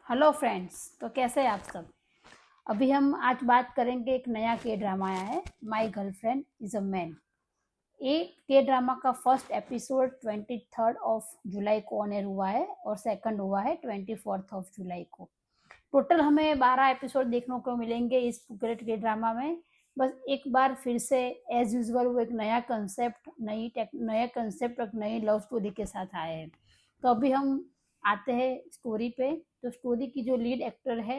Hello friends. तो कैसे हैं आप सब। अभी हम आज बात करेंगे, एक नया के ड्रामा आया है, my girlfriend is a man. ये के ड्रामा का फर्स्ट एपिसोड 23 जुलाई को ऑन एयर हुआ है और सेकंड हुआ है 24 जुलाई को। टोटल हमें 12 एपिसोड देखने को मिलेंगे इस पूरे के ड्रामा में। बस एक बार फिर से एज यूजुअल वो एक नया कंसेप्ट, नया कंसेप्ट, एक नई लव स्टोरी के साथ आए हैं। तो अभी हम आते हैं स्टोरी पे। तो स्टोरी की जो लीड एक्टर है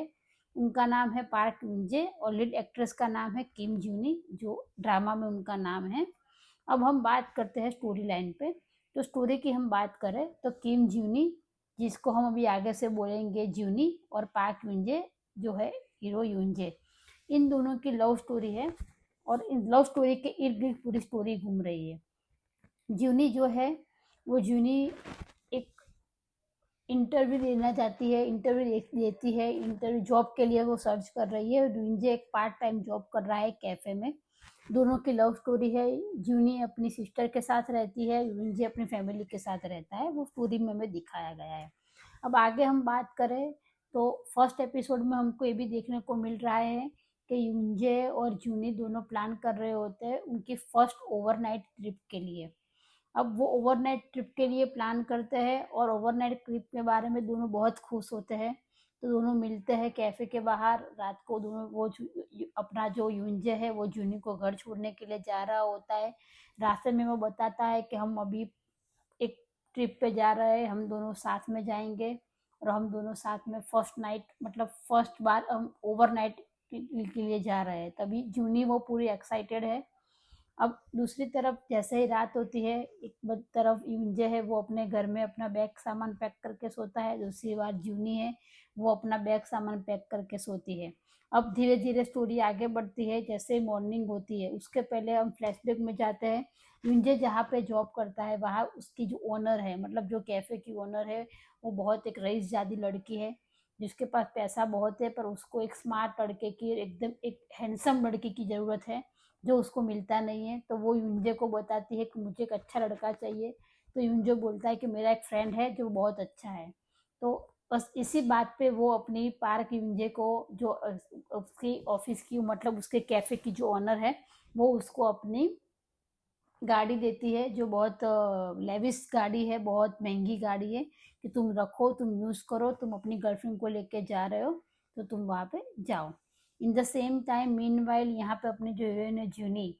उनका नाम है पार्क विंजे और लीड एक्ट्रेस का नाम है किम ज्यूनी, जो ड्रामा में उनका नाम है। अब हम बात करते हैं स्टोरी लाइन पे। तो स्टोरी की हम बात करें तो किम ज्यूनी, जिसको हम अभी आगे से बोलेंगे ज्यूनी, और पार्क विंजे जो है हीरो यूंजे, इन दोनों की लव स्टोरी है। और इन लव स्टोरी के इर्द गिर्द पूरी स्टोरी घूम रही है। ज्यूनी जो है वो ज्यूनी एक इंटरव्यू देना चाहती है, इंटरव्यू देती है, इंटरव्यू जॉब के लिए वो सर्च कर रही है। यूंजे एक पार्ट टाइम जॉब कर रहा है कैफे में। दोनों की लव स्टोरी है। जूनी अपनी सिस्टर के साथ रहती है, यूंजे अपनी फैमिली के साथ रहता है। वो स्टोरी में हमें दिखाया गया है। अब आगे हम बात करें तो फर्स्ट एपिसोड में हमको ये भी देखने को मिल रहा है कि यूंजे और जूनी दोनों प्लान कर रहे होते हैं उनकी फर्स्ट ओवरनाइट ट्रिप के लिए। अब वो ओवरनाइट ट्रिप के लिए प्लान करते हैं और ओवरनाइट ट्रिप के बारे में दोनों बहुत खुश होते हैं। तो दोनों मिलते हैं कैफे के बाहर रात को। दोनों अपना जो यूंजे है वो जूनी को घर छोड़ने के लिए जा रहा होता है। रास्ते में वो बताता है कि हम अभी एक ट्रिप पे जा रहे हैं, हम दोनों साथ में जाएंगे और हम दोनों साथ में फर्स्ट नाइट, मतलब फर्स्ट बार हम ओवरनाइट के लिए जा रहे हैं। तभी जूनी वो पूरी एक्साइटेड है। अब दूसरी तरफ जैसे ही रात होती है, एक तरफ यूंजे है वो अपने घर में अपना बैग सामान पैक करके सोता है, दूसरी बार जूनी है वो अपना बैग सामान पैक करके सोती है। अब धीरे धीरे स्टोरी आगे बढ़ती है। जैसे ही मॉर्निंग होती है उसके पहले हम फ्लैशबैक में जाते हैं। यूंजे जहाँ पे जॉब करता है वहाँ उसकी जो ओनर है, मतलब जो कैफे की ओनर है, वो बहुत एक रईसजादी लड़की है जिसके पास पैसा बहुत है, पर उसको एक स्मार्ट लड़के की, एकदम एक हैंडसम लड़के की ज़रूरत है जो उसको मिलता नहीं है। तो वो यूंजे को बताती है कि मुझे एक अच्छा लड़का चाहिए। तो यूंजे बोलता है कि मेरा एक फ्रेंड है जो बहुत अच्छा है। तो बस इसी बात पे वो अपनी पार्क यूंजे को, जो उसकी ऑफिस की, मतलब उसके कैफे की जो ऑनर है, वो उसको अपनी गाड़ी देती है जो बहुत लेविस गाड़ी है, बहुत महंगी गाड़ी है, कि तुम रखो, तुम यूज़ करो, तुम अपनी गर्लफ्रेंड को लेके जा रहे हो तो तुम वहाँ पे जाओ। In the same time mean while यहाँ पे अपनी जो हीरोइन है जूनी,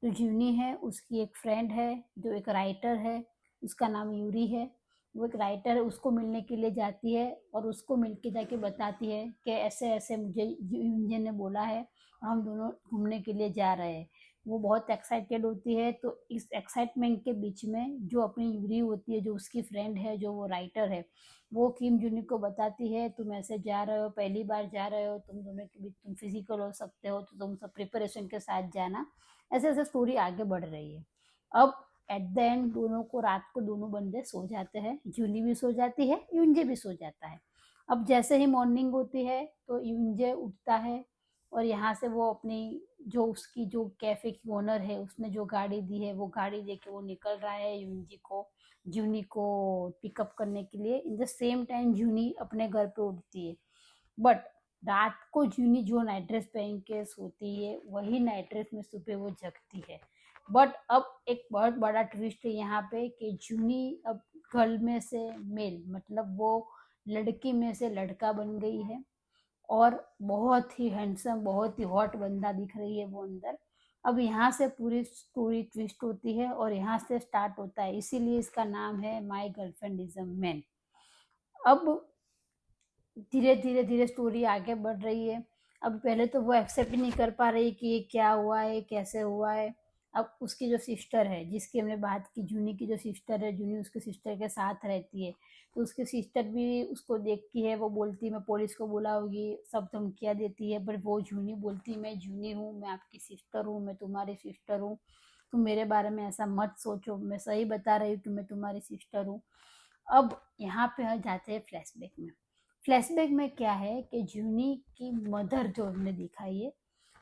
तो जूनी है उसकी एक फ्रेंड है जो एक राइटर है, उसका नाम यूरी है। वो एक राइटर है, उसको मिलने के लिए जाती है और उसको मिल के जाके बताती है कि ऐसे ऐसे मुझे यूंजे ने बोला है और हम दोनों घूमने के लिए जा रहे हैं। वो बहुत एक्साइटेड होती है। तो इस एक्साइटमेंट के बीच में जो अपनी यूरी होती है, जो उसकी फ्रेंड है, जो वो राइटर है, वो किम जूनी को बताती है तुम ऐसे जा रहे हो, पहली बार जा रहे हो, तुम दोनों के बीच तुम फिजिकल हो सकते हो, तो तुम सब प्रिपरेशन के साथ जाना। ऐसे ऐसे स्टोरी आगे बढ़ रही है। अब एट द एंड दोनों को, रात को दोनों बंदे सो जाते हैं, जूनी भी सो जाती है, यूंजे भी सो जाता है। अब जैसे ही मॉर्निंग होती है तो यूंजे उठता है और यहाँ से वो अपनी, जो उसकी जो कैफे की ओनर है उसने जो गाड़ी दी है वो गाड़ी लेके वो निकल रहा है जूनी को पिकअप करने के लिए। इन द सेम टाइम जूनी अपने घर पे उठती है। बट रात को जूनी जो नाइट ड्रेस पहन के सोती है वही नाइट ड्रेस में सुबह वो जगती है। बट अब एक बहुत बड़ा ट्विस्ट है यहाँ पे कि जूनी अब गर्ल में से मेल, मतलब वो लड़की में से लड़का बन गई है और बहुत ही हैंडसम, बहुत ही हॉट बंदा दिख रही है वो अंदर। अब यहाँ से पूरी स्टोरी ट्विस्ट होती है और यहाँ से स्टार्ट होता है, इसीलिए इसका नाम है my girlfriend is a man. अब धीरे धीरे धीरे स्टोरी आगे बढ़ रही है। अब पहले तो वो एक्सेप्ट नहीं कर पा रही कि ये क्या हुआ है, कैसे हुआ है। अब उसकी जो सिस्टर है, जिसकी हमने बात की, जूनी की जो सिस्टर है, जूनी उसके सिस्टर के साथ रहती है, तो उसकी सिस्टर भी उसको देखती है। वो बोलती है मैं पुलिस को बुलाऊंगी, सब धमकियाँ देती है, पर वो जूनी बोलती मैं जूनी हूँ, मैं आपकी सिस्टर हूँ, मैं तुम्हारी सिस्टर हूँ, तुम मेरे बारे में ऐसा मत सोचो, मैं सही बता रही हूँ कि मैं तुम्हारी सिस्टर हूँ। अब यहाँ पे हम जाते हैं फ्लैशबैक में। फ्लैशबैक में क्या है कि जूनी की मदर जो हमने दिखाई है,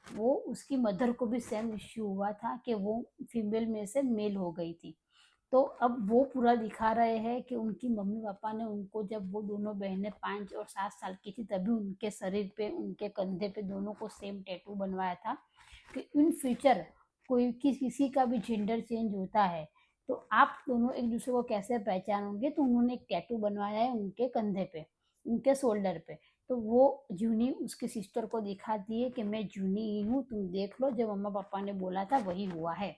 वो, उसकी मदर को भी सेम इश्यू हुआ था कि वो फीमेल में से मेल हो गई थी। तो अब वो पूरा दिखा रहे हैं कि उनकी मम्मी पापा ने उनको, जब वो दोनों बहनें 5 और 7 साल की थी, तभी उनके शरीर पे, उनके कंधे पे दोनों को सेम टैटू बनवाया था कि इन फ्यूचर कोई किसी का भी जेंडर चेंज होता है तो आप दोनों एक दूसरे को कैसे पहचानोगे। तो उन्होंने एक टैटू बनवाया है उनके कंधे पे, उनके शोल्डर पे। तो वो जूनी उसकी सिस्टर को दिखाती है कि मैं जूनी ही हूँ, तुम देख लो, जो मम्मा पापा ने बोला था वही हुआ है।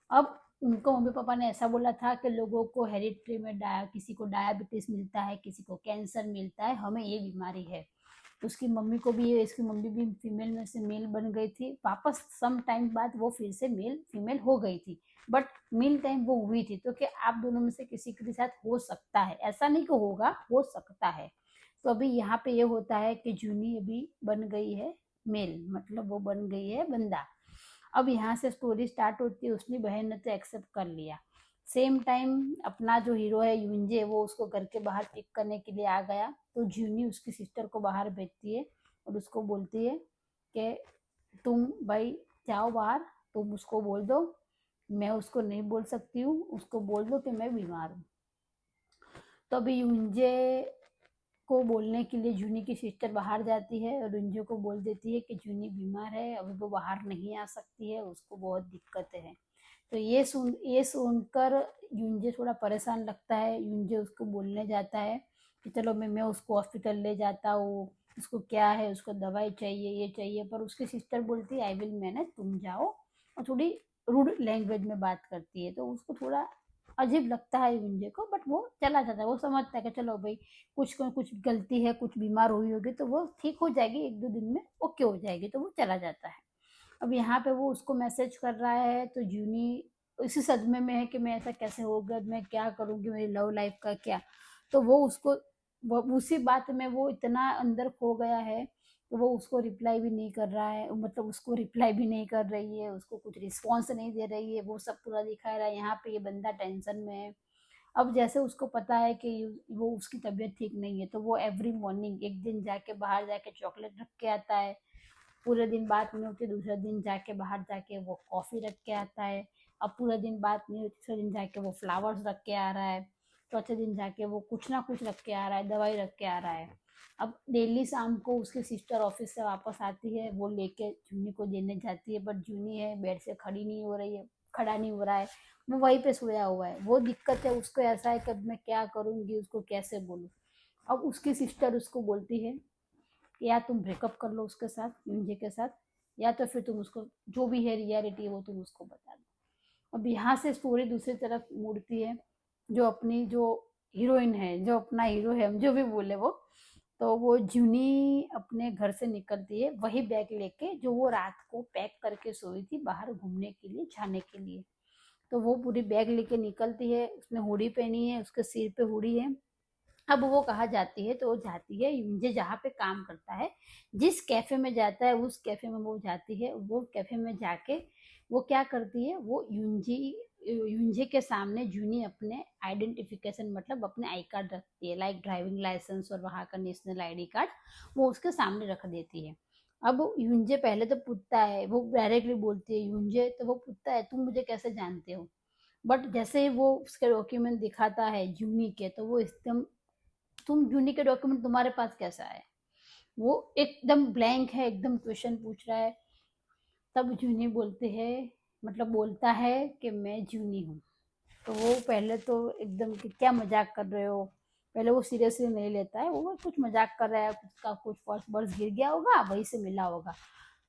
अब उनको मम्मी पापा ने ऐसा बोला था कि लोगों को हेरिडिटी में किसी को डायबिटीज मिलता है, किसी को कैंसर मिलता है, हमें ये बीमारी है। उसकी मम्मी को भी ये, इसकी मम्मी भी फीमेल में से मेल बन गई थी, वापस सम टाइम बाद वो फिर से मेल फीमेल हो गई थी, बट मील टाइम वो हुई थी। तो क्या आप दोनों में से किसी के साथ हो सकता है, ऐसा नहीं कि होगा, हो सकता है। तो अभी यहाँ पे ये होता है कि जूनी अभी बन गई है मेल, मतलब वो बन गई है बंदा। अब यहाँ से स्टोरी स्टार्ट होती है, उसने बहन ने तो एक्सेप्ट कर लिया। सेम टाइम अपना जो हीरो है यूंजे, वो उसको घर के बाहर पिक करने के लिए आ गया। तो जूनी उसकी सिस्टर को बाहर भेजती है और उसको बोलती है कि तुम भाई जाओ बाहर, तुम उसको बोल दो, मैं उसको नहीं बोल सकती हूँ, उसको बोल दो कि मैं बीमार हूँ। तो अभी यूंजे को बोलने के लिए जूनी की सिस्टर बाहर जाती है और यूंजे को बोल देती है कि जूनी बीमार है, अभी वो बाहर नहीं आ सकती है, उसको बहुत दिक्कतें हैं। तो ये सुनकर यूंजे थोड़ा परेशान लगता है। यूंजे उसको बोलने जाता है कि चलो मैं उसको हॉस्पिटल ले जाता हूँ, उसको क्या है, उसको दवाई चाहिए, ये चाहिए। पर उसकी सिस्टर बोलती है आई विल मैनेज, तुम जाओ। और थोड़ी रूड लैंग्वेज में बात करती है, तो उसको थोड़ा अजीब लगता है यूंजे को, बट वो चला जाता है। वो समझता है कि चलो भाई कुछ गलती है, कुछ बीमार हुई होगी तो वो ठीक हो जाएगी, 1-2 दिन में ओके हो जाएगी, तो वो चला जाता है। अब यहाँ पे वो उसको मैसेज कर रहा है तो जूनी इसी सदमे में है कि मैं ऐसा कैसे हो गया, मैं क्या करूँगी, मेरी लव लाइफ का क्या। तो वो उसको वो उसी बात में वो इतना अंदर खो गया है, तो वो उसको रिप्लाई भी नहीं कर रहा है, मतलब उसको रिप्लाई भी नहीं कर रही है, उसको कुछ रिस्पॉन्स नहीं दे रही है, वो सब पूरा दिखा रहा है। यहाँ पे ये बंदा टेंशन में है। अब जैसे उसको पता है कि वो उसकी तबीयत ठीक नहीं है, तो वो एवरी मॉर्निंग एक दिन जाके बाहर जाके चॉकलेट रख के आता है। पूरे दिन बात नहीं होती, दूसरे दिन जाके बाहर जाके वो कॉफ़ी रख के आता है। अब पूरे दिन बात नहीं होती, तीसरे दिन जाके वो फ्लावर्स रख के आ रहा है। चौथे दिन जाके वो कुछ ना कुछ रख के आ रहा है, दवाई रख के आ रहा है। अब डेली शाम को उसकी सिस्टर ऑफिस से वापस आती है, वो लेके जूनी को देने जाती है, बट जूनी है बेड से खड़ी नहीं हो रही है, खड़ा नहीं हो रहा है, वो वहीं पे सोया हुआ है। वो दिक्कत है उसको, ऐसा है कि अब मैं क्या करूँगी, उसको कैसे बोलूँ। अब उसकी सिस्टर उसको बोलती है कि या तुम ब्रेकअप कर लो उसके साथ, यूंजे के साथ, या तो फिर तुम उसको जो भी है रियलिटी है वो तुम उसको बता दो। अब यहाँ से स्टोरी दूसरी तरफ मुड़ती है। जो अपनी जो हीरोइन है, जो अपना हीरो है, हम जो भी बोले वो, तो वो जूनी अपने घर से निकलती है वही बैग लेके जो वो रात को पैक करके सोई थी बाहर घूमने के लिए जाने के लिए। तो वो पूरी बैग लेके निकलती है, उसने हुडी पहनी है, उसके सिर पे हुडी है। अब वो कहाँ जाती है, तो वो जाती है यूंजे जहाँ पे काम करता है, जिस कैफे में जाता है उस कैफे में वो जाती है। वो कैफे में जाके वो क्या करती है, वो यूंजे के सामने जूनी अपने आइडेंटिफिकेशन, मतलब अपने आई कार्ड रखती है, लाइक ड्राइविंग लाइसेंस और वहाँ का नेशनल आईडी कार्ड, वो उसके सामने रख देती है। अब यूंजे पहले तो पूछता है, वो डायरेक्टली बोलती है यूंजे, तो वो पूछता है तुम मुझे कैसे जानते हो। बट जैसे ही वो उसके डॉक्यूमेंट दिखाता है जूनी के, तो वो एकदम, तुम जूनी के डॉक्यूमेंट तुम्हारे पास कैसा है, वो एकदम ब्लैंक है, एकदम क्वेश्चन पूछ रहा है। तब जूनी बोलते हैं, मतलब बोलता है कि मैं जूनी हूँ। तो वो पहले तो एकदम कि क्या मजाक कर रहे हो, पहले वो सीरियसली नहीं लेता है, वो कुछ मजाक कर रहा है, उसका कुछ पर्स वर्स गिर गया होगा, वहीं से मिला होगा।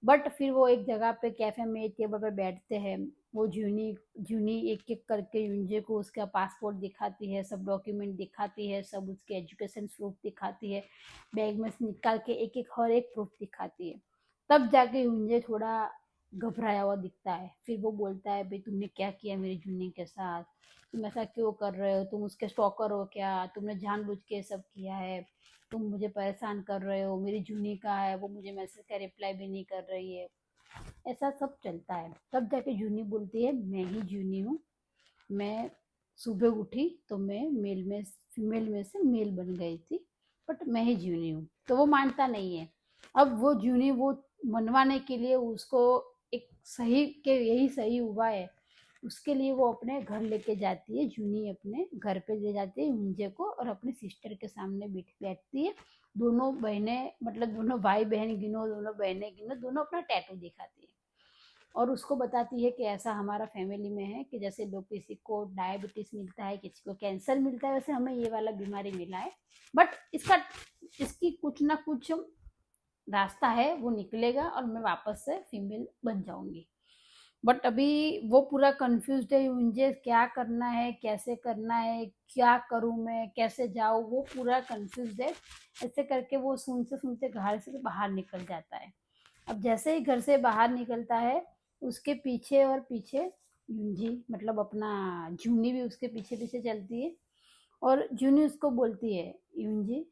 बट फिर वो एक जगह पे कैफे में एक टेबल पे बैठते हैं। वो जूनी जूनी एक एक करके यूंजे को उसका पासपोर्ट दिखाती है, सब डॉक्यूमेंट दिखाती है, सब उसके एजुकेशन प्रूफ दिखाती है, बैग में से निकाल के एक एक हर एक प्रूफ दिखाती है। तब जाके यूंजे थोड़ा घबराया हुआ दिखता है। फिर वो बोलता है भाई तुमने क्या किया मेरी जूनी के साथ, तुम ऐसा क्यों कर रहे हो, तुम उसके स्टॉकर हो क्या, तुमने जानबूझ के सब किया है, तुम मुझे परेशान कर रहे हो, मेरी जूनी कहाँ है, वो मुझे मैसेज का रिप्लाई भी नहीं कर रही है। ऐसा सब चलता है। तब जाके जूनी बोलती है मैं ही जूनी हूँ, मैं सुबह उठी तो मैं मेल में फीमेल में से मेल बन गई थी, बट मैं ही जूनी हूँ। तो वो मानता नहीं है। अब वो जूनी वो मनवाने के लिए उसको एक सही के यही सही हुआ है उसके लिए वो अपने घर लेके जाती है, जूनी अपने घर पे ले जाती है यूंजे को और अपनी सिस्टर के सामने बैठती है। दोनों बहनें मतलब दोनों भाई बहन गिनो, दोनों बहनें गिनो, दोनों अपना टैटू दिखाती है और उसको बताती है कि ऐसा हमारा फैमिली में है कि जैसे लोग किसी को डायबिटीज मिलता है, किसी को कैंसर मिलता है, वैसे हमें ये वाला बीमारी मिला है, बट इसकी कुछ ना कुछ रास्ता है, वो निकलेगा और मैं वापस से फीमेल बन जाऊंगी। बट अभी वो पूरा कंफ्यूज है, मुझे क्या करना है, कैसे करना है, क्या करूं मैं, कैसे जाऊं, वो पूरा कंफ्यूज है। ऐसे करके वो सुनते सुनते घर से बाहर निकल जाता है। अब जैसे ही घर से बाहर निकलता है, उसके पीछे और पीछे यूंजी मतलब अपना जूनी भी उसके पीछे पीछे चलती है और जूनी उसको बोलती है, यूंजी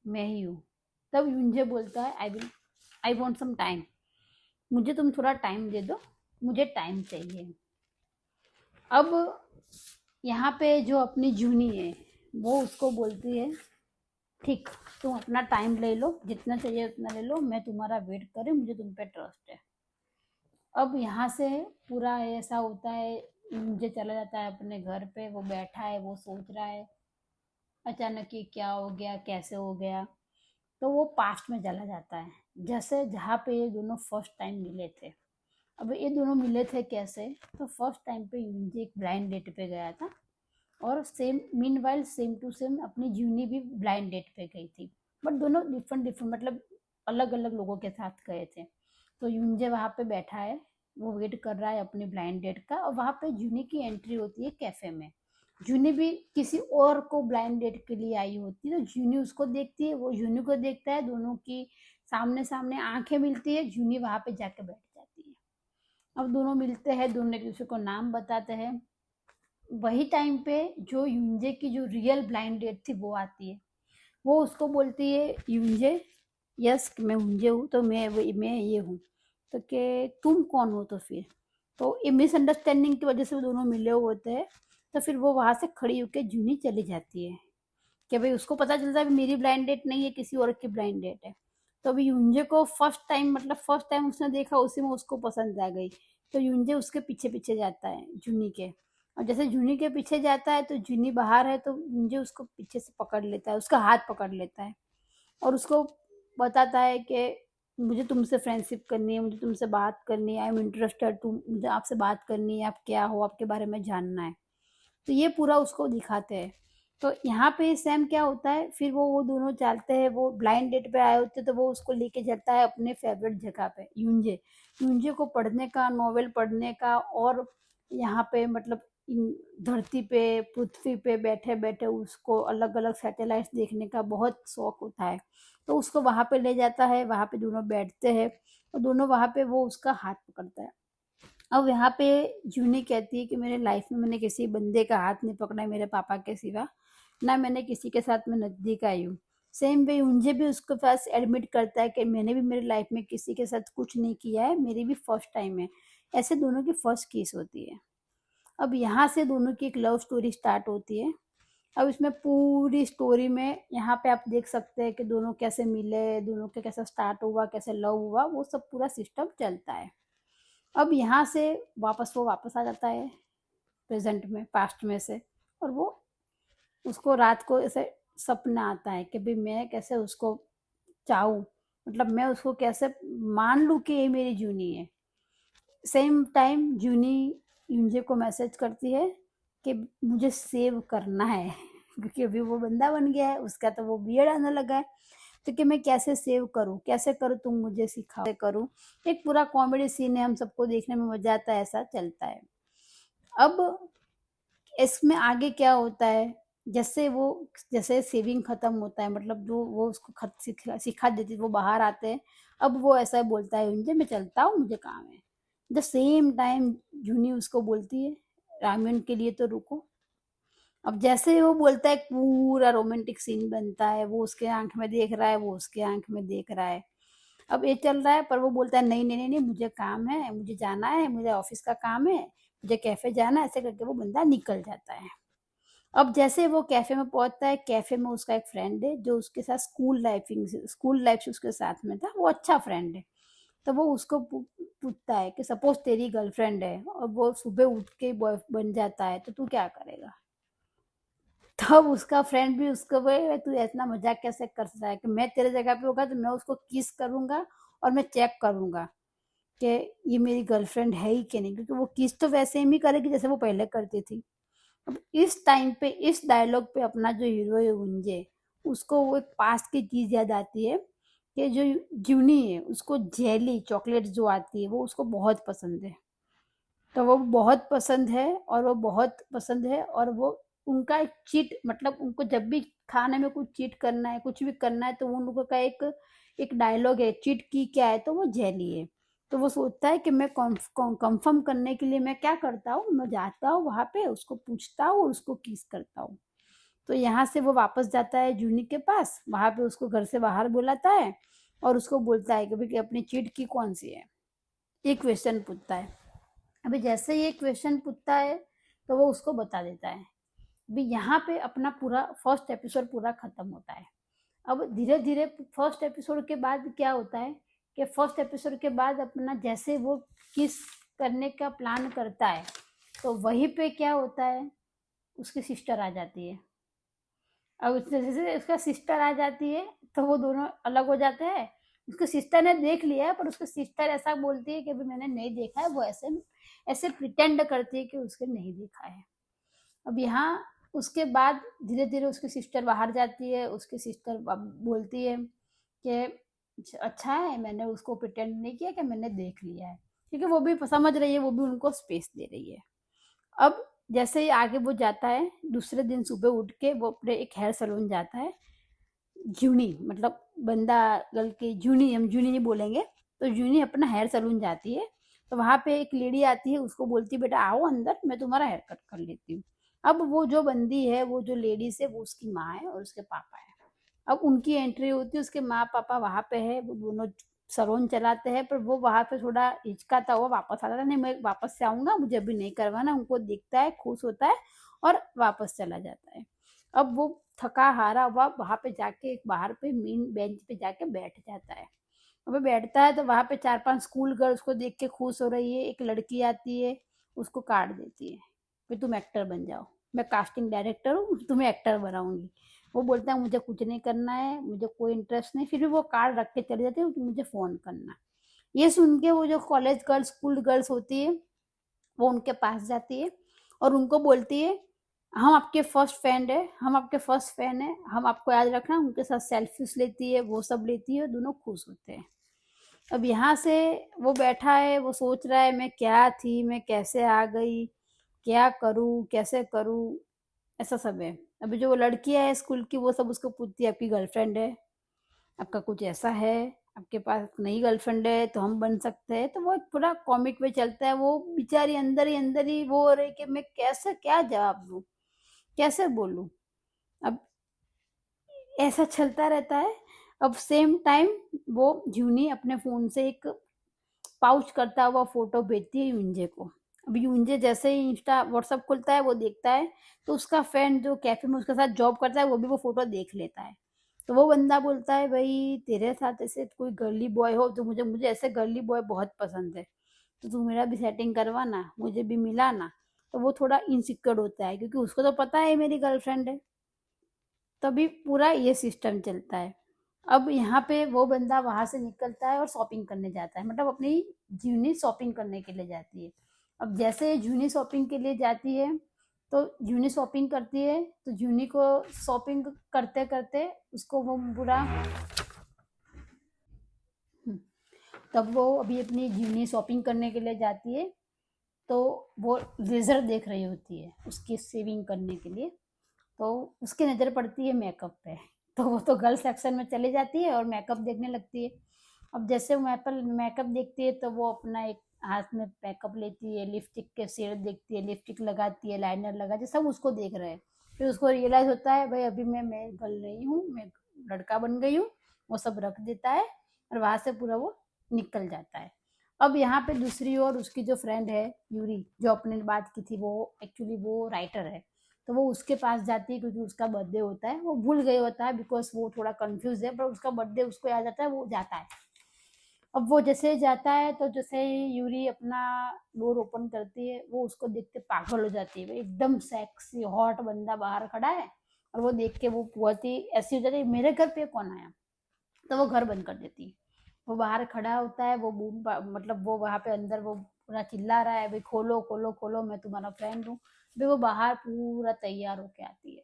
मैं ही हूँ। तब यूंजे बोलता है, आई वॉन्ट सम टाइम, मुझे तुम थोड़ा टाइम दे दो, मुझे टाइम चाहिए। अब यहाँ पे जो अपनी जूनी है वो उसको बोलती है, ठीक, तुम अपना टाइम ले लो, जितना चाहिए उतना ले लो, मैं तुम्हारा वेट कर रही हूँ, मुझे तुम पे ट्रस्ट है। अब यहाँ से पूरा ऐसा होता है, मुझे चला जाता है अपने घर पे, वो बैठा है, वो सोच रहा है अचानक ये क्या हो गया, कैसे हो गया। तो वो पास्ट में चला जाता है, जैसे जहाँ पे ये दोनों फर्स्ट टाइम मिले थे। अब ये दोनों मिले थे कैसे, तो फर्स्ट टाइम पे यूंजी एक ब्लाइंड डेट पे गया था और same meanwhile same to same अपनी जूनी भी ब्लाइंड डेट पे गई थी, बट दोनों डिफरेंट डिफरेंट मतलब अलग अलग लोगों के साथ गए थे। तो यूंजे वहाँ पे बैठा है, वो वेट कर रहा है अपनी ब्लाइंड डेट का और वहाँ पे जूनी की एंट्री होती है कैफे में। जूनी भी किसी और को ब्लाइंड डेट के लिए आई होती है, तो जूनी उसको देखती है, वो जूनी को देखता है, दोनों की सामने सामने आंखें मिलती है, जूनी वहाँ पे जाके बैठ जाती है। अब दोनों मिलते हैं, दोनों एक दूसरे को नाम बताते हैं। वही टाइम पे जो यूंजे की जो रियल ब्लाइंड डेट थी वो आती है, वो उसको बोलती है, यूंजे यस मैं यूंजे हूँ, तो मैं ये हूँ, तो कि तुम कौन हो। तो फिर तो ये मिसअंडरस्टैंडिंग की वजह से वो दोनों मिले हुए होते हैं। तो फिर वो वहाँ से खड़ी होकर जूनी चली जाती है कि भाई उसको पता चलता है मेरी ब्लाइंड डेट नहीं है, किसी और की ब्लाइंड डेट है। तो अभी यूंजे को फर्स्ट टाइम उसने देखा, उसी में उसको पसंद आ गई। तो यूंजे उसके पीछे पीछे जाता है जूनी के, और जैसे जूनी के पीछे जाता है तो जूनी बाहर है, तो यूंजे उसको पीछे से पकड़ लेता है, उसका हाथ पकड़ लेता है और उसको बताता है कि मुझे तुमसे फ्रेंडशिप करनी है, मुझे तुमसे बात करनी है, आई एम इंटरेस्टेड, तुम मुझे आपसे बात करनी है, आप क्या हो, आपके बारे में जानना है। तो ये पूरा उसको दिखाते हैं। तो यहाँ पे सेम क्या होता है, फिर वो दोनों चलते हैं, वो ब्लाइंड डेट पे आए होते हैं, तो वो उसको लेके जाता है अपने फेवरेट जगह पे, यूंजे यूंजे को पढ़ने का, नॉवेल पढ़ने का, और यहाँ पे मतलब इन धरती पे, पृथ्वी पे बैठे बैठे उसको अलग अलग सैटेलाइट्स देखने का बहुत शौक होता है। तो उसको वहाँ पे ले जाता है, वहाँ पे दोनों बैठते हैं और दोनों वहाँ पे वो उसका हाथ पकड़ता है। अब यहाँ पे जूनी कहती है कि मेरे लाइफ में मैंने किसी बंदे का हाथ नहीं पकड़ा है मेरे पापा के सिवा, ना मैंने किसी के साथ में नजदीक आई हूँ। सेम वे मुझे भी उसके पास एडमिट करता है कि मैंने भी मेरी लाइफ में किसी के साथ कुछ नहीं किया है, मेरी भी फर्स्ट टाइम है। ऐसे दोनों की फर्स्ट किस होती है। अब यहाँ से दोनों की एक लव स्टोरी स्टार्ट होती है। अब इसमें पूरी स्टोरी में यहाँ पे आप देख सकते हैं कि दोनों कैसे मिले, दोनों के कैसे स्टार्ट हुआ, कैसे लव हुआ, वो सब पूरा सिस्टम चलता है। अब यहाँ से वो वापस आ जाता है प्रेजेंट में, पास्ट में से, और वो उसको रात को ऐसे सपना आता है कि भाई मैं कैसे उसको चाहूँ, मतलब मैं उसको कैसे मान लूँ कि ये मेरी जूनी है। सेम टाइम जूनी यूंजे को मैसेज करती है कि मुझे सेव करना है क्योंकि अभी वो बंदा बन गया है, उसका तो वो बियर्ड आने लगा है। तो कि मैं कैसे सेव करूँ, कैसे करूँ, तुम मुझे सिखाओ, कैसे करूँ। एक पूरा कॉमेडी सीन है, हम सबको देखने में मजा आता है, ऐसा चलता है। अब इसमें आगे क्या होता है, जैसे सेविंग खत्म होता है, मतलब जो वो उसको सिखा देती है, वो बाहर आते हैं। अब वो ऐसा बोलता है उनसे, मैं चलता हूँ, मुझे काम है। द सेम टाइम जूनी उसको बोलती है, रामायण के लिए तो रुको। अब जैसे ही वो बोलता है, पूरा रोमांटिक सीन बनता है, वो उसके आंख में देख रहा है, वो उसके आंख में देख रहा है। अब ये चल रहा है, पर वो बोलता है नहीं नहीं नहीं नहीं, मुझे काम है, मुझे जाना है, मुझे ऑफिस का काम है, मुझे कैफे जाना है। ऐसे करके वो बंदा निकल जाता है। अब जैसे वो कैफे में पहुंचता है, कैफे में उसका एक फ्रेंड है जो उसके साथ स्कूल लाइफ से उसके साथ में था, वो अच्छा फ्रेंड है। तो वो उसको पूछता है कि सपोज तेरी गर्लफ्रेंड है और वो सुबह उठ के बॉय बन जाता है तो तू क्या करेगा? तब उसका फ्रेंड भी उसको बोले तू इतना मजाक कैसे कर सकता है कि मैं तेरे जगह पे होगा तो मैं उसको किस करूंगा और मैं चेक करूंगा कि ये मेरी गर्लफ्रेंड है ही कि नहीं, क्योंकि वो किस तो वैसे ही करेगी जैसे वो पहले करती थी। अब इस टाइम पे इस डायलॉग पे अपना जो हीरो है गुंजे, उसको वो एक पास्ट की चीज याद आती है कि जो जूनी है उसको जेली चॉकलेट जो आती है वो उसको बहुत पसंद है। तो वो बहुत पसंद है और वो बहुत पसंद है और वो उनका एक चीट मतलब उनको जब भी खाने में कुछ चीट करना है कुछ भी करना है तो वो उन लोगों का एक एक डायलॉग है, चीट की क्या है तो वो जेली है। तो वो सोचता है कि मैं कंफर्म करने के लिए मैं क्या करता हूँ, मैं जाता हूँ वहां पे उसको पूछता हूँ और उसको किस करता हूँ। तो यहाँ से वो वापस जाता है जूनी के पास, वहां पे उसको घर से बाहर बुलाता है और उसको बोलता है कि भाई कि अपनी चीट की कौन सी है, ये क्वेश्चन पूछता है। अभी जैसे ये क्वेश्चन पूछता है तो वो उसको बता देता है। अभी यहाँ पे अपना पूरा फर्स्ट एपिसोड पूरा खत्म होता है। अब धीरे धीरे फर्स्ट एपिसोड के बाद क्या होता है कि फर्स्ट एपिसोड के बाद अपना जैसे वो किस करने का प्लान करता है तो वहीं पे क्या होता है, उसकी सिस्टर आ जाती है। अब जैसे उसका सिस्टर आ जाती है तो वो दोनों अलग हो जाते हैं। उसकी सिस्टर ने देख लिया है पर उसकी सिस्टर ऐसा बोलती है कि अभी मैंने नहीं देखा है, वो ऐसे ऐसे प्रिटेंड करती है कि उसके नहीं देखा है। अब यहाँ उसके बाद धीरे धीरे उसकी सिस्टर बाहर जाती है, उसकी सिस्टर बोलती है कि अच्छा है मैंने उसको प्रिटेंड नहीं किया कि मैंने देख लिया है, क्योंकि वो भी समझ रही है, वो भी उनको स्पेस दे रही है। अब जैसे ही आगे वो जाता है दूसरे दिन सुबह उठ के वो अपने एक हेयर सैलून जाता है। जूनी मतलब बंदा गर्ल की जूनी, हम जूनी नहीं बोलेंगे, तो जूनी अपना हेयर सैलून जाती है। तो वहां पे एक लेडी आती है, उसको बोलती है बेटा आओ अंदर मैं तुम्हारा हेयर कट कर लेती हूँ। अब वो जो बंदी है वो जो लेडीज है वो उसकी माँ है और उसके पापा है। अब उनकी एंट्री होती है, उसके माँ पापा वहां पे है, वो दोनों सलोन चलाते हैं, पर वो वहां पे थोड़ा हिचकाता हुआ वापस आता था, नहीं मैं वापस से आऊंगा मुझे अभी नहीं करवाना, उनको देखता है खुश होता है और वापस चला जाता है। अब वो थका हारा हुआ वहां पे जाके एक बाहर पे मेन बेंच पे जाके बैठ जाता है। अब बैठता है तो वहां पे 4-5 स्कूल गर्ल्स को देख के खुश हो रही है, एक लड़की आती है उसको कार्ड देती है कि तुम एक्टर बन जाओ, मैं कास्टिंग डायरेक्टर हूँ तुम्हें एक्टर बनाऊंगी। वो बोलता है मुझे कुछ नहीं करना है, मुझे कोई इंटरेस्ट नहीं, फिर भी वो कार्ड रख के चले जाते हैं कि मुझे फोन करना। ये सुन के वो जो कॉलेज गर्ल्स स्कूल गर्ल्स होती है वो उनके पास जाती है और उनको बोलती है हम आपके फर्स्ट फैन है, हम आपके फर्स्ट फैन है, हम आपको याद रखना, उनके साथ सेल्फीज लेती है, वो सब लेती है, दोनों खुश होते हैं। अब यहाँ से वो बैठा है, वो सोच रहा है मैं क्या थी, मैं कैसे आ गई, क्या करूँ कैसे करूँ, ऐसा सब है। अभी जो वो लड़कियां है स्कूल की वो सब उसको पूछती है आपकी गर्लफ्रेंड है, आपका कुछ ऐसा है, आपके पास नई गर्लफ्रेंड है तो हम बन सकते हैं, तो वो एक पूरा कॉमिक में चलता है। वो बेचारी अंदर ही वो हो रही कि मैं कैसे क्या जवाब दूँ, कैसे बोलूँ। अब ऐसा चलता रहता है। अब सेम टाइम वो जूनी अपने फोन से एक पाउच करता हुआ फोटो भेजती है यूंजे को। अब यूंजे जैसे ही इंस्टा व्हाट्सअप खुलता है वो देखता है तो उसका फ्रेंड जो कैफे में उसके साथ जॉब करता है वो भी वो फोटो देख लेता है। तो वो बंदा बोलता है भाई तेरे साथ ऐसे कोई गर्ली बॉय हो तो मुझे मुझे ऐसे गर्ली बॉय बहुत पसंद है, तो तू मेरा भी सेटिंग करवाना, मुझे भी मिला ना। तो वो थोड़ा इनसिक्योर होता है क्योंकि उसको तो पता है मेरी गर्लफ्रेंड है। तभी पूरा ये सिस्टम चलता है। अब यहाँ पे वो बंदा वहां से निकलता है और शॉपिंग करने जाता है, मतलब अपनी जूनी शॉपिंग करने के लिए जाती है। अब जैसे जूनी शॉपिंग के लिए जाती है तो जूनी शॉपिंग करती है तो जूनी को शॉपिंग करते करते उसको वो पूरा तब वो अभी अपनी जूनी शॉपिंग करने के लिए जाती है तो वो लेजर देख रही होती है उसकी सेविंग करने के लिए। तो उसकी नज़र पड़ती है मेकअप पे, तो वो तो गर्ल सेक्शन में चली जाती है और मेकअप देखने लगती है। अब जैसे वो मेकअप देखती है तो वो अपना एक हाथ में मेकअप लेती है, लिपस्टिक के शेड देखती है, लिपस्टिक लगाती है, लाइनर लगाती है, सब उसको देख रहे हैं। फिर उसको रियलाइज होता है भाई अभी मैं गर्ल नहीं हूँ, मैं लड़का बन गई हूँ। वो सब रख देता है और वहां से पूरा वो निकल जाता है। अब यहाँ पे दूसरी ओर उसकी जो फ्रेंड है यूरी, जो अपने बात की थी, वो एक्चुअली वो राइटर है। तो वो उसके पास जाती है क्योंकि उसका बर्थडे होता है, वो भूल गई होता है बिकॉज वो थोड़ा कंफ्यूज है, पर उसका बर्थडे उसको याद आता है, वो जाता है। अब वो जैसे जाता है तो जैसे ही यूरी अपना डोर ओपन करती है, वो उसको देख के पागल हो जाती है। वो एकदम सेक्सी हॉट बंदा बाहर खड़ा है और वो देख के वो बहुत ही ऐसी हो जाती है, मेरे घर पे कौन आया। तो वो घर बंद कर देती है। वो बाहर खड़ा होता है, वो मतलब वो वहां पे अंदर वो पूरा चिल्ला रहा है, भाई खोलो खोलो खोलो, मैं तुम्हारा फ्रेंड हूँ। भाई वो बाहर पूरा तैयार होके आती है,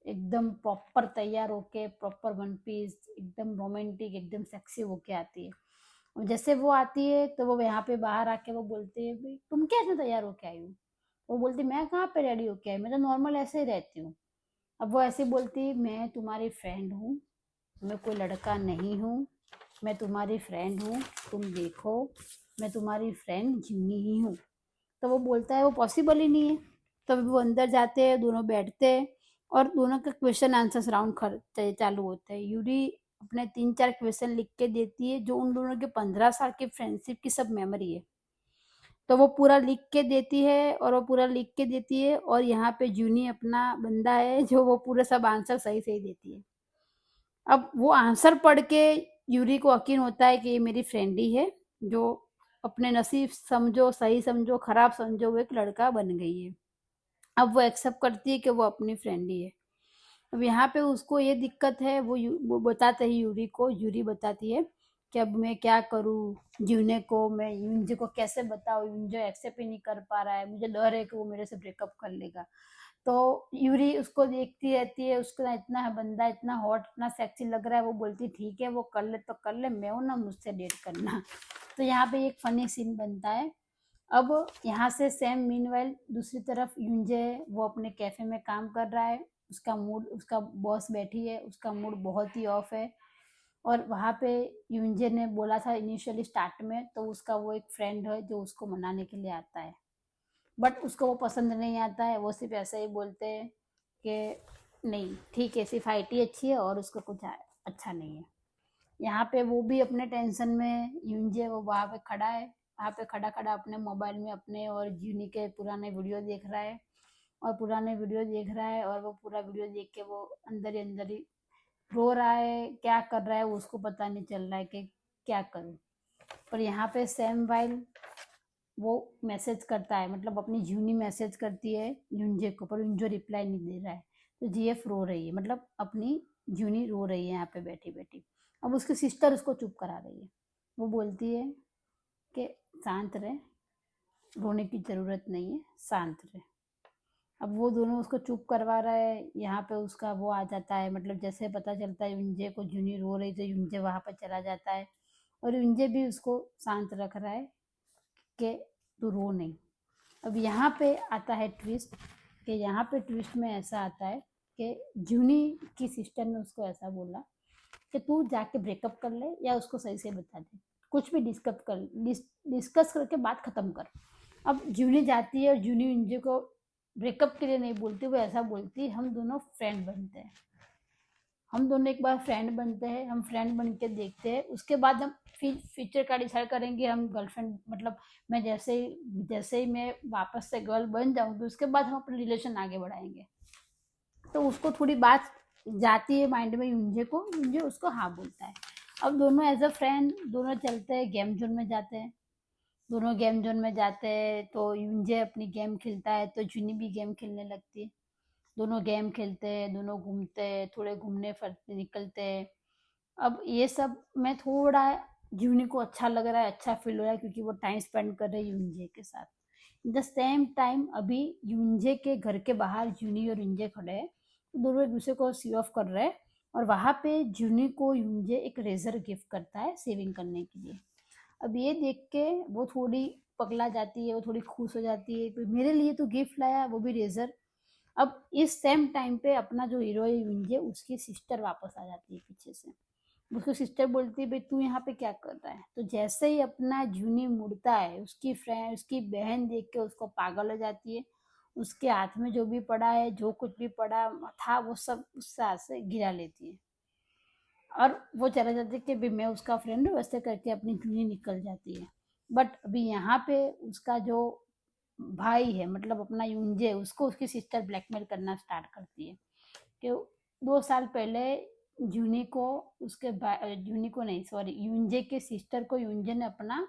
एकदम प्रॉपर तैयार होके, प्रॉपर वन पीस, एकदम रोमांटिक, एकदम सेक्सी होके आती है। और जैसे वो आती है तो वो यहाँ पे बाहर आके वो बोलती है, भाई तुम कैसे तैयार होके आई हो। वो बोलती, मैं कहाँ पे रेडी होके आई, मैं तो नॉर्मल ऐसे ही रहती हूँ। अब वो ऐसे बोलती, मैं तुम्हारी फ्रेंड हूँ, मैं कोई लड़का नहीं हूँ, मैं तुम्हारी फ्रेंड हूँ, तुम देखो, मैं तुम्हारी फ्रेंड जिमी ही हूँ। तो वो बोलता है वो पॉसिबल ही नहीं है। तब वो अंदर जाते हैं, दोनों बैठते हैं और दोनों का क्वेश्चन आंसर्स राउंड चालू होते हैं। यूरी अपने 3-4 क्वेश्चन लिख के देती है, जो उन दोनों के 15 साल की फ्रेंडशिप की सब मेमोरी है। तो वो पूरा लिख के देती है और वो पूरा लिख के देती है, और यहाँ पे जूनी अपना बंदा है जो वो पूरे सब आंसर सही सही देती है। अब वो आंसर पढ़ के यूरी को यकीन होता है कि ये मेरी फ्रेंड ही है, जो अपने नसीब समझो, सही समझो, खराब समझो, वो एक लड़का बन गई है। अब वो एक्सेप्ट करती है कि वो अपनी फ्रेंड ही है। अब यहाँ पे उसको ये दिक्कत है, वो बताते ही यूरी को, यूरी बताती है कि अब मैं क्या करूँ, जीवने को मैं यूंजे को कैसे बताऊँ, यूंजे एक्सेप्ट ही नहीं कर पा रहा है, मुझे डर है कि वो मेरे से ब्रेकअप कर लेगा। तो यूरी उसको देखती रहती है, उसका इतना बंदा इतना हॉट, इतना सेक्सी लग रहा है, वो बोलती ठीक है वो कर ले तो कर ले, मैं हूँ ना, मुझसे डेट करना। तो यहाँ पे एक फनी सीन बनता है। अब यहाँ से सैम मीनवाइल दूसरी तरफ यूंजे वो अपने कैफे में काम कर रहा है, उसका मूड, उसका बॉस बैठी है, उसका मूड बहुत ही ऑफ है। और वहाँ पे यूंजे ने बोला था इनिशियली स्टार्ट में, तो उसका वो एक फ्रेंड है जो उसको मनाने के लिए आता है, बट उसको वो पसंद नहीं आता है। वो सिर्फ ऐसे ही बोलते हैं कि नहीं ठीक है, सिर्फ आईटी अच्छी है और उसको कुछ अच्छा नहीं है। यहाँ पे वो भी अपने टेंशन में, यूंजे वो वहाँ पे खड़ा है, वहाँ पे खड़ा खड़ा अपने मोबाइल में अपने और जूनी के पुराने वीडियो देख रहा है, और पुराने वीडियो देख रहा है, और वो पूरा वीडियो देख के वो अंदर ही रो रहा है। क्या कर रहा है वो उसको पता नहीं चल रहा है कि क्या करूँ। पर यहाँ पे सैम वाइल वो मैसेज करता है, मतलब अपनी जूनी मैसेज करती है यूंजे को, पर यूंजो रिप्लाई नहीं दे रहा है। तो जीएफ रो रही है, मतलब अपनी जूनी रो रही है यहाँ पे बैठी बैठी। अब उसकी सिस्टर उसको चुप करा रही है। वो बोलती है कि शांत रहे, रोने की ज़रूरत नहीं है, शांत रहे। अब वो दोनों उसको चुप करवा रहा है। यहाँ पे उसका वो आ जाता है, मतलब जैसे पता चलता है यूंजे को जूनी रो रही, तो यूंजे वहाँ पर चला जाता है, और यूंजे भी उसको शांत रख रहा है कि तू रो नहीं। अब यहाँ पे आता है ट्विस्ट, कि यहाँ पे ट्विस्ट में ऐसा आता है कि जूनी की सिस्टर ने उसको ऐसा बोला कि तू जाके ब्रेकअप कर ले या उसको सही से बता दे, कुछ भी डिस्कस करके बात खत्म कर। अब जूनी जाती है और जूनी इंजू को ब्रेकअप के लिए नहीं बोलती, वो ऐसा बोलती हम दोनों फ्रेंड बनते हैं, हम दोनों एक बार फ्रेंड बनते हैं, हम फ्रेंड बन के देखते हैं, उसके बाद हम फिर फ्यूचर का डिसाइड करेंगे, हम गर्लफ्रेंड, मतलब मैं जैसे ही मैं वापस से गर्ल बन जाऊंगी, उसके बाद हम अपने रिलेशन आगे बढ़ाएंगे। तो उसको थोड़ी बात जाती है माइंड में यूंजे को, यूंजे उसको हाँ बोलता है। अब दोनों एज अ फ्रेंड दोनों चलते हैं, गेम जोन में जाते हैं, दोनों गेम जोन में जाते हैं। तो यूंजे अपनी गेम खेलता है तो जूनी भी गेम खेलने लगती है, दोनों गेम खेलते हैं, दोनों घूमते हैं, थोड़े घूमने फिरते निकलते हैं। अब ये सब में थोड़ा जूनी को अच्छा लग रहा है, अच्छा फील हो रहा है, क्योंकि वो टाइम स्पेंड कर रहे हैं यूंजे के साथ। द सेम टाइम अभी यूंजे के घर के बाहर जूनी और यूंजे खड़े हैं, तो दोनों एक दूसरे को सी ऑफ कर रहे हैं, और वहां पे जूनी को यूंजे एक रेजर गिफ्ट करता है सेविंग करने के लिए। अब ये देख के वो थोड़ी पगला जाती है, वो थोड़ी खुश हो जाती है, तो मेरे लिए तो गिफ्ट लाया, वो भी रेजर। अब इस सेम टाइम पे अपना जो हीरो है यूंजे, उसकी सिस्टर वापस आ जाती है पीछे से। उसकी सिस्टर बोलती है भाई तू यहाँ पे क्या कर रहा है। तो जैसे ही अपना जूनी मुड़ता है, उसकी फ्रेंड, उसकी बहन देख के उसको पागल हो जाती है, उसके हाथ में जो भी पड़ा है, जो कुछ भी पड़ा था, वो सब उससे हाथ से गिरा लेती है, और वो चला जाती है कि भाई मैं उसका फ्रेंड हूँ, वैसे करके अपनी जूनी निकल जाती है। बट अभी यहाँ पे उसका जो भाई है, मतलब अपना यूंजे, उसको उसकी सिस्टर ब्लैकमेल करना स्टार्ट करती है कि 2 साल पहले जूनी को जूनी को नहीं, सॉरी, यूंजे के सिस्टर को यूंजे ने अपना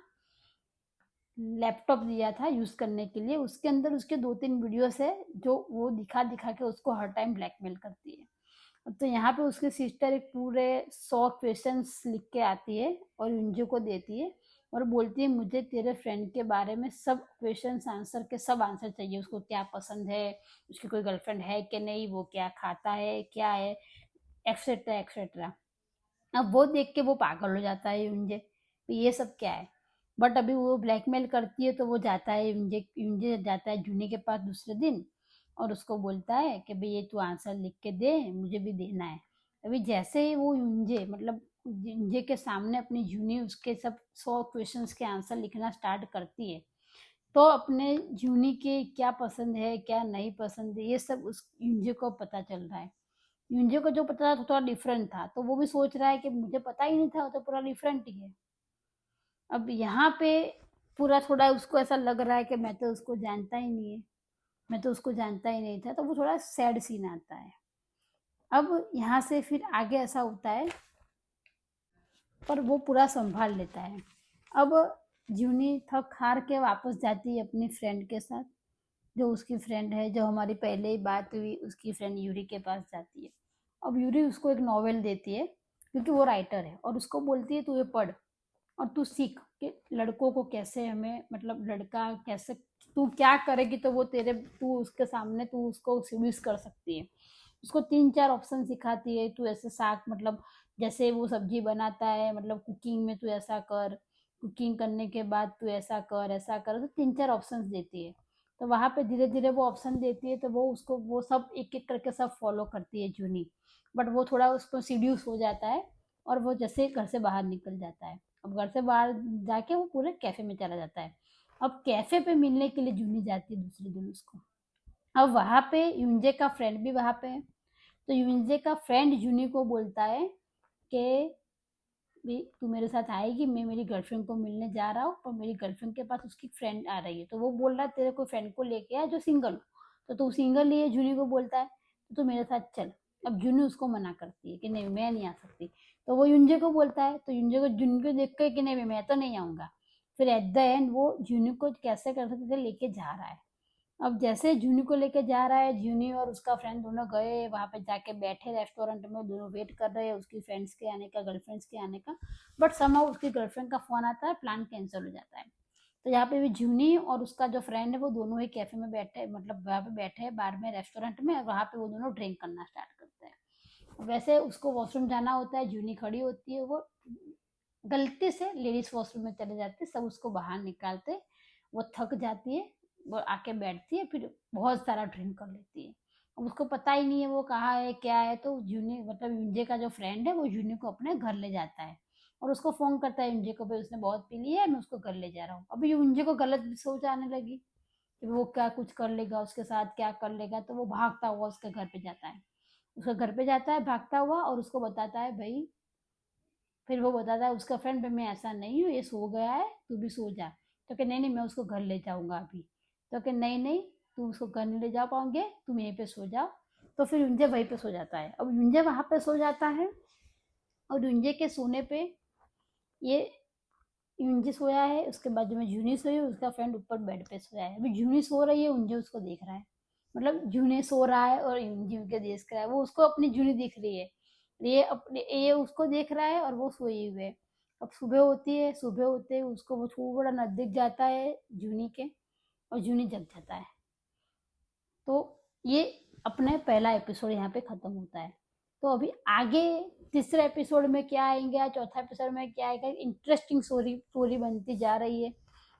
लैपटॉप दिया था यूज करने के लिए। उसके अंदर उसके 2-3 वीडियोस है जो वो दिखा दिखा के उसको हर टाइम ब्लैकमेल करती है। तो यहाँ पे उसकी सिस्टर एक पूरे 100 क्वेश्चंस लिख के आती है और यूंजे को देती है और बोलती है मुझे तेरे फ्रेंड के बारे में सब क्वेश्चंस आंसर के सब आंसर चाहिए। उसको क्या पसंद है, उसकी कोई गर्लफ्रेंड है कि नहीं, वो क्या खाता है, क्या है, एक्सेट्रा एक्सेट्रा। अब वो देख के वो पागल हो जाता है यूंजे, ये सब क्या है। बट अभी वो ब्लैकमेल करती है तो वो जाता है, यूंजे यूंजे जाता है जूनी के पास दूसरे दिन और उसको बोलता है कि भाई ये तू आंसर लिख के दे, मुझे भी देना है। अभी जैसे ही वो यूंजे मतलब यूंजे के सामने अपनी जूनी उसके सब 100 क्वेश्चंस के आंसर लिखना स्टार्ट करती है, तो अपने जूनी के क्या पसंद है क्या नहीं पसंद है ये सब उस यूंजे को पता चल रहा है। यूंजे को जो पता था थोड़ा डिफरेंट था, तो वो भी सोच रहा है कि मुझे पता ही नहीं था, वो तो पूरा डिफरेंट ही है। अब यहाँ पे पूरा थोड़ा उसको ऐसा लग रहा है कि मैं तो उसको जानता ही नहीं है, मैं तो उसको जानता ही नहीं था, तो वो थोड़ा सैड सीन आता है। अब यहाँ से फिर आगे ऐसा होता है, पर वो पूरा संभाल लेता है। अब जूनी थक हार के वापस जाती है अपनी फ्रेंड के साथ, जो उसकी फ्रेंड है, जो हमारी पहले ही बात हुई उसकी फ्रेंड यूरी के पास जाती है। अब यूरी उसको एक नॉवेल देती है क्योंकि वो राइटर है और उसको बोलती है तू ये पढ़ और तू सीख कि लड़कों को कैसे हमें, मतलब लड़का कैसे, तू क्या करेगी तो वो तेरे, तू उसके सामने तू उसको सीड्यूस कर सकती है। उसको 3-4 ऑप्शन सिखाती है, तू ऐसे साग मतलब जैसे वो सब्जी बनाता है, मतलब कुकिंग में तू ऐसा कर, कुकिंग करने के बाद तू ऐसा कर, तो 3-4 ऑप्शन देती है। तो वहां पे धीरे धीरे वो ऑप्शन देती है तो वो उसको वो सब एक एक करके सब फॉलो करती है जूनी। बट वो थोड़ा उसको सीड्यूस हो जाता है और वो जैसे घर से बाहर निकल जाता है। अब घर से बाहर जाके वो पूरे कैफे में चला जाता है। अब कैफे पे मिलने के लिए जूनी जाती है दूसरे दिन उसको। अब वहां पे यूंजे का फ्रेंड भी वहां पे है, तो यूंजे का फ्रेंड जूनी को बोलता है कि भी तू मेरे साथ आएगी, मैं मेरी गर्लफ्रेंड को मिलने जा रहा हूँ, और मेरी गर्लफ्रेंड के पास उसकी फ्रेंड आ रही है। तो वो बोल रहा है तेरे को फ्रेंड को लेके आ जो सिंगल हो। तो तू सिंगल ही है, जूनी को बोलता है, तो तू मेरे साथ चल। अब जूनी उसको मना करती है कि नहीं मैं नहीं आ सकती। तो वो युंजे को बोलता है, तो युंजे को जूनी को देख कर कि नहीं मैं तो नहीं आऊंगा। फिर एट द एंड वो जूनी को कैसे कर सकते थे लेके जा रहा है। अब जैसे जूनी को लेके जा रहा है, जूनी और उसका फ्रेंड दोनों गए वहां पे, जाके बैठे रेस्टोरेंट में, दोनों वेट कर रहे हैं उसकी फ्रेंड्स के आने का, गर्लफ्रेंड्स के आने का। बट समहाउ उसकी गर्लफ्रेंड का फोन आता है, प्लान कैंसिल हो जाता है। तो यहाँ पे भी जूनी और उसका जो फ्रेंड है वो दोनों ही कैफे में बैठे, मतलब वहाँ पे बैठे हैं बार में, रेस्टोरेंट में, और वहाँ पे वो दोनों ड्रिंक करना स्टार्ट करते हैं। वैसे उसको वॉशरूम जाना होता है, जूनी खड़ी होती है, वो गलती से लेडीज वॉशरूम में चले जाते, सब उसको बाहर निकालते, वो थक जाती है, वो आके बैठती है, फिर बहुत सारा ड्रिंक कर लेती है। अब उसको पता ही नहीं है वो कहाँ है क्या है, तो जूनी मतलब यूंजे का जो फ्रेंड है वो जूनी को अपने घर ले जाता है और उसको फोन करता है यूंजे को, भाई उसने बहुत पी लिया है, मैं उसको घर ले जा रहा हूँ। अभी यूंजे को गलत सोच आने लगी कि वो क्या कुछ कर लेगा उसके साथ, क्या कर लेगा, तो वो भागता हुआ उसके घर पे जाता है। उसके घर पे जाता है भागता हुआ और उसको बताता है भाई, फिर वो बताता है उसका फ्रेंड, भाई मैं ऐसा नहीं हूँ, ये सो गया है, तू भी सो जा। तो कि नहीं नहीं मैं उसको घर ले जाऊंगा अभी। तो कि नहीं नहीं, तू उसको घर नहीं ले जा पाओगे, तुम यहीं पे सो जाओ। तो फिर यूंजे वहीं पे सो जाता है। अब यूंजे वहां पे सो जाता है और यूंजे के सोने पे ये यूंजे सोया है, उसके बाजू में जूनी सोई है, उसका फ्रेंड ऊपर बेड पे सोया है। अभी जूनी सो रही है, यूंजे उसको देख रहा है, मतलब जूनी सो रहा है और यूंजे के देख रहा है, वो उसको अपनी जूनी दिख रही है, ये उसको देख रहा है और वो सोई हुई है। अब सुबह होती है, सुबह होते ही उसको वो थोड़ा नजदीक जाता है जूनी के, और जूनी जग जाता है। तो ये अपने पहला एपिसोड यहाँ पे खत्म होता है। तो अभी आगे तीसरे एपिसोड में क्या आएंगे या चौथा एपिसोड में क्या आएगा, इंटरेस्टिंग स्टोरी स्टोरी बनती जा रही है।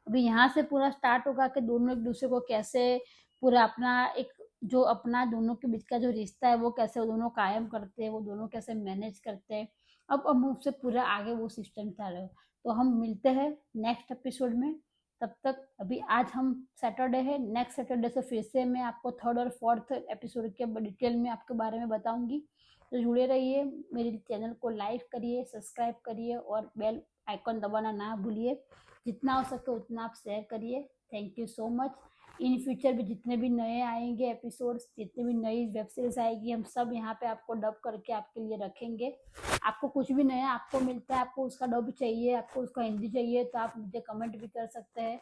अभी यहाँ से पूरा स्टार्ट होगा कि दोनों एक दूसरे को कैसे पूरा अपना एक जो अपना दोनों के बीच का जो रिश्ता है वो कैसे वो दोनों कायम करते हैं, वो दोनों कैसे मैनेज करते हैं। अब हम उससे पूरा आगे वो सिस्टम चालू है। तो हम मिलते हैं नेक्स्ट एपिसोड में। तब तक अभी आज हम सैटरडे है, नेक्स्ट सैटरडे से फिर से मैं आपको थर्ड और फोर्थ एपिसोड के डिटेल में आपके बारे में बताऊंगी। तो जुड़े रहिए, मेरे चैनल को लाइक करिए, सब्सक्राइब करिए और बेल आइकन दबाना ना भूलिए। जितना हो सके उतना आप शेयर करिए। Thank you so much. In future भी जितने भी नए आएंगे एपिसोड्स, जितने भी नई वेब सीरीज आएगी, हम सब यहाँ पे आपको डब करके आपके लिए रखेंगे। आपको कुछ भी नया आपको मिलता है, आपको उसका डब चाहिए, आपको उसका हिंदी चाहिए, तो आप मुझे कमेंट भी कर सकते हैं।